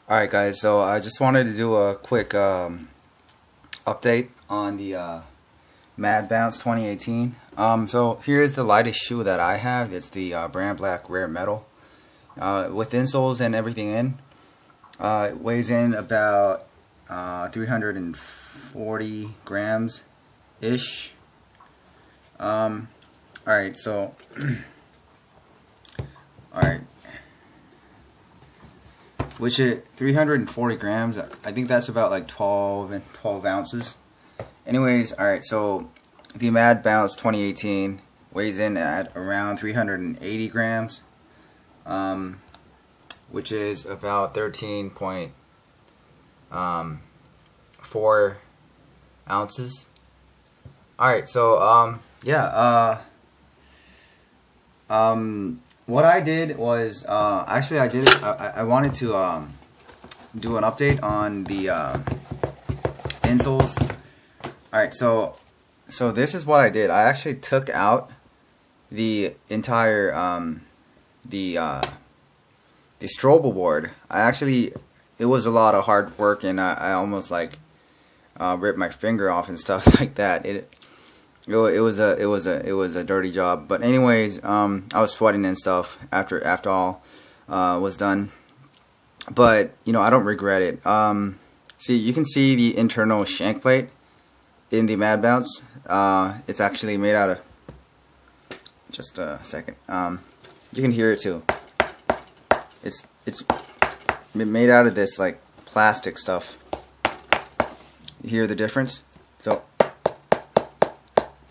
Alright guys, so I just wanted to do a quick update on the Mad Bounce 2018. So here's the lightest shoe that I have. It's the brand black rare metal with insoles and everything in. It weighs in about 340 grams ish. Alright, so alright, which is 340 grams. I think that's about like 12 ounces. Anyways, alright, so the Mad Bounce 2018 weighs in at around 380 grams, which is about 13.4 ounces. Alright, so what I did was actually I wanted to do an update on the insoles. Alright, so this is what I did. I actually took out the entire the strobel board. It was a lot of hard work, and I almost like ripped my finger off and stuff like that. It was a dirty job. But anyways, I was sweating and stuff after all was done. But you know, I don't regret it. See, you can see the internal shank plate in the Mad Bounce. It's actually made out of, just a second, you can hear it too. It's made out of this like plastic stuff. You hear the difference? So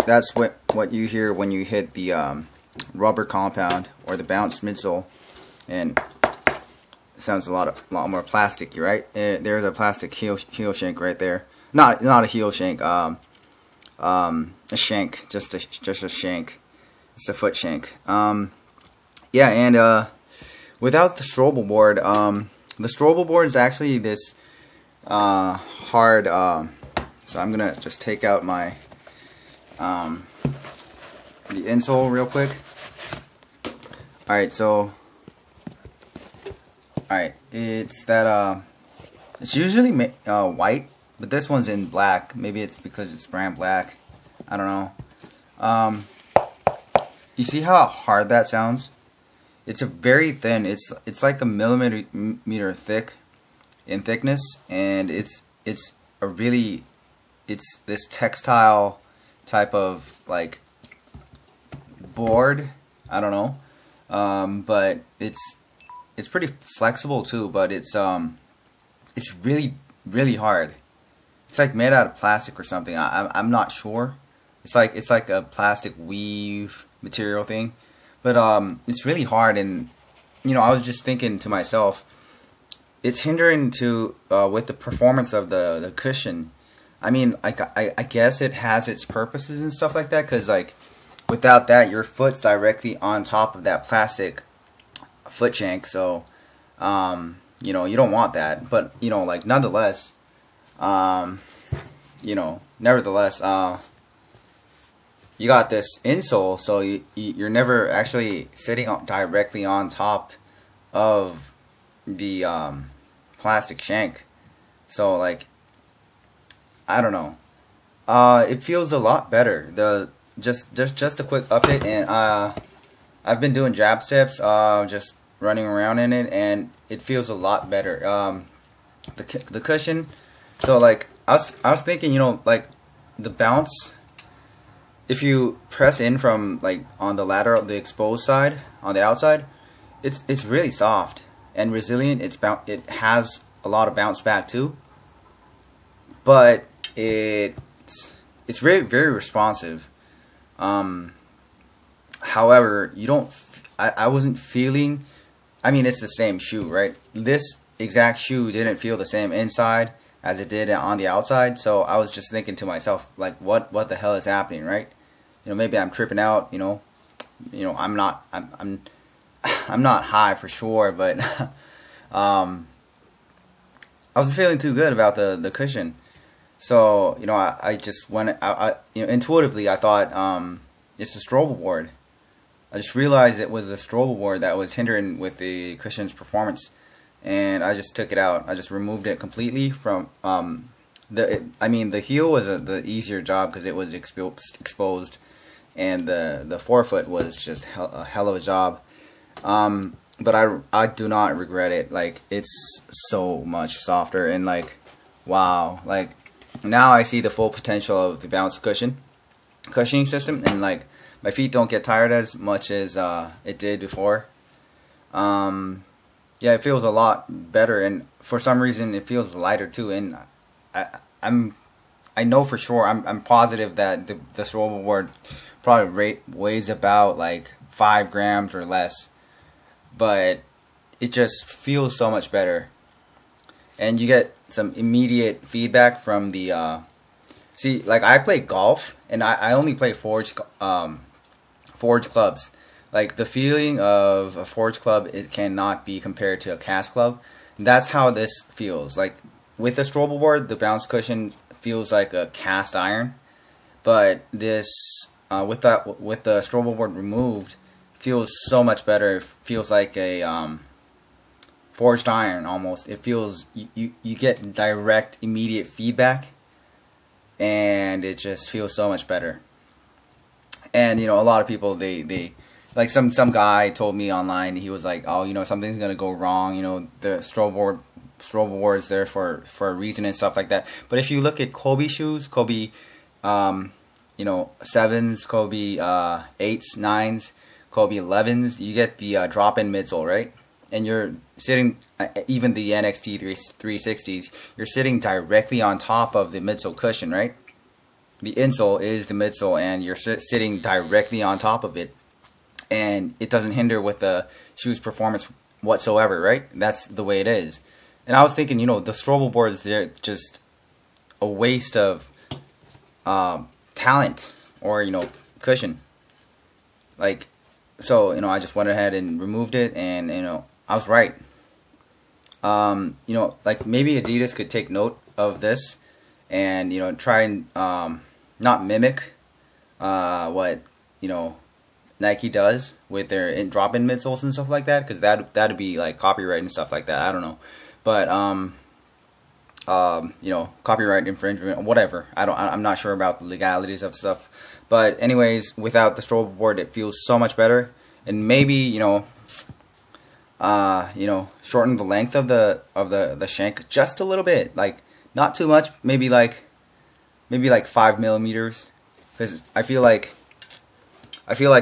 that's what you hear when you hit the rubber compound or the bounce midsole, and it sounds a lot more plasticky, right? There's a plastic heel shank right there. Not a heel shank, a shank, just a shank. It's a foot shank. Yeah, and without the strobel board, the strobel board is actually this hard. So I'm gonna just take out my the insole real quick. Alright, so it's that it's usually white, but this one's in black. Maybe it's because it's brand black. I don't know. You see how hard that sounds? It's a very thin. It's like a millimeter thick in thickness, and it's this textile type of like board. I don't know, but it's pretty flexible too. But it's really hard. It's like made out of plastic or something. I'm not sure. It's like a plastic weave material thing, but it's really hard. And you know, I was just thinking to myself, it's hindering to with the performance of the cushion. I mean, I guess it has its purposes and stuff like that, because like without that, your foot's directly on top of that plastic foot shank. So you know, you don't want that. But you know, like nonetheless, you know, nevertheless, you got this insole, so you're never actually sitting directly on top of the plastic shank. So like, I don't know. It feels a lot better. Just a quick update, and I've been doing jab steps, just running around in it, and it feels a lot better. The cushion. So like, I was thinking, you know, like the bounce, if you press in from like on the lateral, the exposed side on the outside, it's really soft and resilient. It has a lot of bounce back too, but it's very responsive. However, you don't. I wasn't feeling. I mean, it's the same shoe, right? This exact shoe didn't feel the same inside as it did on the outside. So I was just thinking to myself, like, what the hell is happening, right? You know, maybe I'm tripping out. You know, I'm not. I'm not high for sure, but I wasn't feeling too good about the cushion. So you know, I just went. You know, intuitively I thought it's the strobel board. I just realized it was the strobel board that was hindering with the cushion's performance. and I just took it out. I just removed it completely from the heel was the easier job because it was exposed, and the forefoot was just a hell of a job. But I do not regret it. Like, it's so much softer, and like, wow, like now I see the full potential of the bounce cushioning system, and like my feet don't get tired as much as it did before. Yeah, it feels a lot better, and for some reason it feels lighter too. And I know for sure, I'm positive that the strobel board probably weighs about like 5 grams or less, but it just feels so much better, and you get some immediate feedback from the see, like I play golf, and I only play forged clubs. Like, the feeling of a forged club, it cannot be compared to a cast club. That's how this feels. Like, with the strobel board, the bounce cushion feels like a cast iron, but this with the strobel board removed, feels so much better. It feels like a forged iron almost. It feels, you get direct, immediate feedback, and it just feels so much better. And a lot of people, they like, some guy told me online, he was like, oh, something's gonna go wrong, the strobel board is there for a reason and stuff like that. But if you look at Kobe shoes, Kobe 7s, Kobe 8s, 9s, Kobe 11s, you get the drop-in midsole, right? And you're sitting, even the NXT 360s, you're sitting directly on top of the midsole cushion, right? The insole is the midsole, and you're sitting directly on top of it, and it doesn't hinder with the shoe's performance whatsoever, right? That's the way it is. And I was thinking, the strobel boards, they're just a waste of talent, or cushion. Like, so I just went ahead and removed it, and I was right. Like, maybe Adidas could take note of this, and try and not mimic what Nike does with their drop-in midsoles and stuff like that, because that'd be like copyright and stuff like that. I don't know, but copyright infringement, whatever. I'm not sure about the legalities of stuff. But anyways, without the strobel board, it feels so much better, and maybe shorten the length of the shank just a little bit, like not too much, maybe like 5 millimeters, because I feel like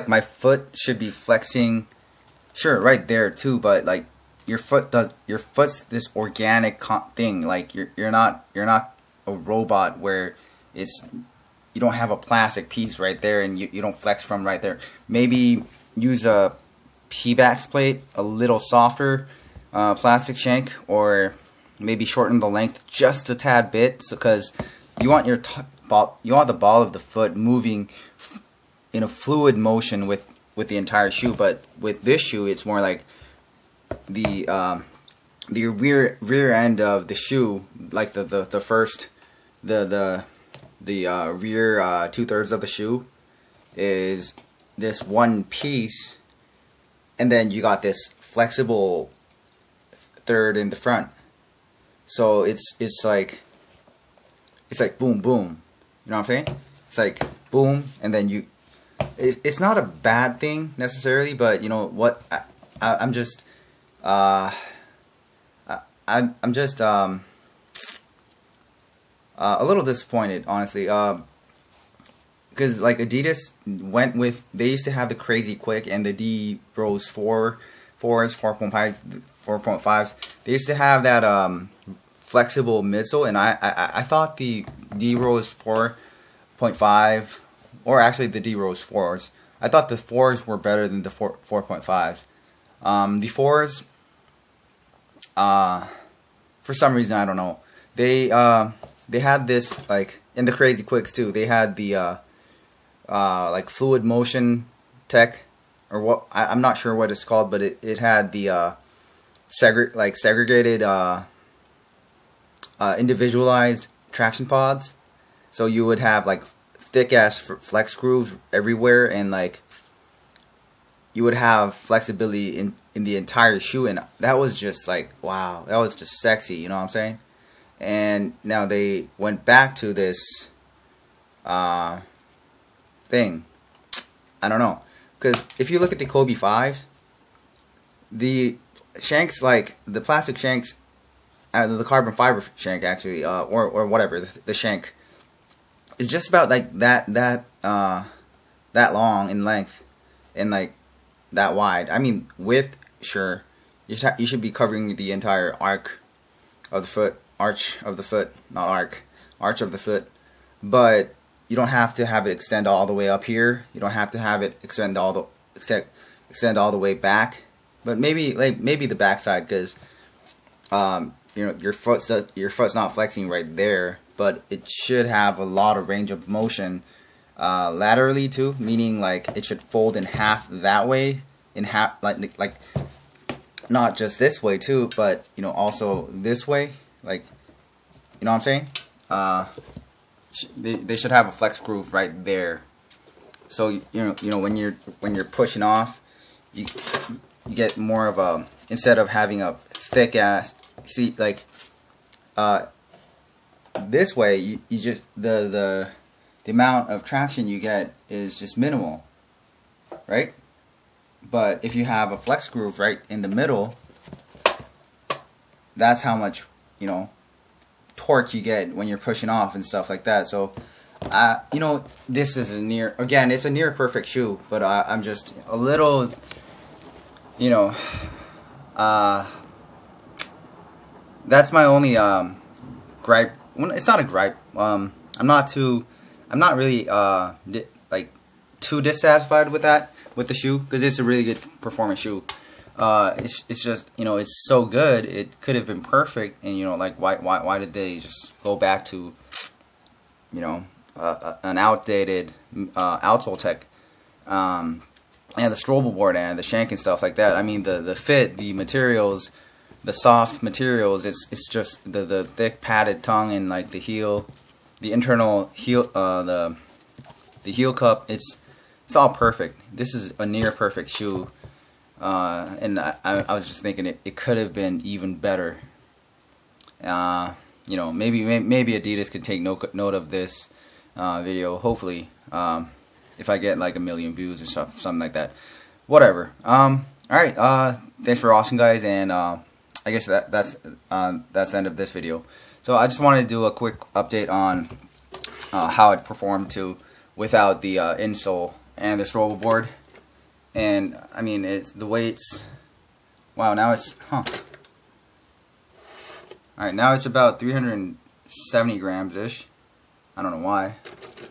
my foot should be flexing, sure, right there too, but like your foot's this organic thing. Like, you're not a robot where you don't have a plastic piece right there and you don't flex from right there. Maybe use a P-Bax plate, a little softer plastic shank, or maybe shorten the length just a tad bit, because you want the ball of the foot moving in a fluid motion with the entire shoe. But with this shoe, it's more like the rear end of the shoe, like the rear 2/3 of the shoe is this one piece, and then you got this flexible third in the front. So it's like boom boom, you know what I'm saying? It's like boom, and then it's not a bad thing necessarily, but you know what, I'm just a little disappointed, honestly, because like Adidas went with, they used to have the Crazy Quick and the D Rose 4s, 4.5s. They used to have that flexible midsole, and I thought the D Rose 4.5, or actually the D Rose 4s, I thought the 4s were better than the 4.5s. The 4s, for some reason, I don't know, they had this, like in the Crazy Quicks too, they had the like fluid motion tech, or what, I'm not sure what it's called, but it had the segregated individualized traction pods. So you would have like thick ass flex grooves everywhere, and like you would have flexibility in the entire shoe, and that was just like, wow, that was just sexy, you know what I'm saying? And now they went back to this thing. I don't know, because if you look at the Kobe 5s, the shanks, like the plastic shanks, the carbon fiber shank actually, or whatever, the shank is just about like that long in length and like that wide. I mean, width, sure, you should be covering the entire arch of the foot, arch of the foot, but you don't have to have it extend all the way up here. You don't have to have it extend all the way back. But maybe the backside, because you know, your foot's not flexing right there, but it should have a lot of range of motion laterally too, meaning like it should fold in half that way, in half, like not just this way too, but you know, also this way, like, you know what I'm saying? They should have a flex groove right there. So you know when you're pushing off, you get more of a, instead of having a thick ass, see, like this way you just the amount of traction you get is just minimal, right? But if you have a flex groove right in the middle, that's how much, you know, torque you get when you're pushing off and stuff like that. So you know, this is it's a near perfect shoe, but I'm just a little, you know, that's my only gripe. Well, it's not a gripe. I'm not really like too dissatisfied with the shoe, because it's a really good performance shoe. It's just, you know, it's so good. It could have been perfect, and you know, like why did they just go back to, you know, an outdated outsole tech, and the strobel board and the shank and stuff like that. I mean, the fit, the materials, the soft materials. It's just the thick padded tongue and like the heel, the internal heel, the heel cup. It's all perfect. This is a near perfect shoe. And I was just thinking it could have been even better. You know, maybe Adidas could take note of this video. Hopefully, if I get like 1 million views or something like that. Whatever. All right. Thanks for watching, guys, and I guess that's the end of this video. So I just wanted to do a quick update on how it performed without the insole and the strobel board. And I mean, it's the weights. Wow, now it's Alright, now it's about 370 grams ish. I don't know why.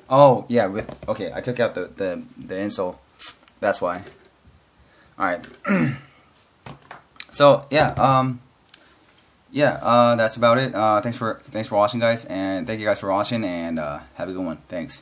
Oh yeah, okay, I took out the insole. That's why. Alright. So yeah, that's about it. Thanks for watching, guys, and thank you guys for watching, and have a good one. Thanks.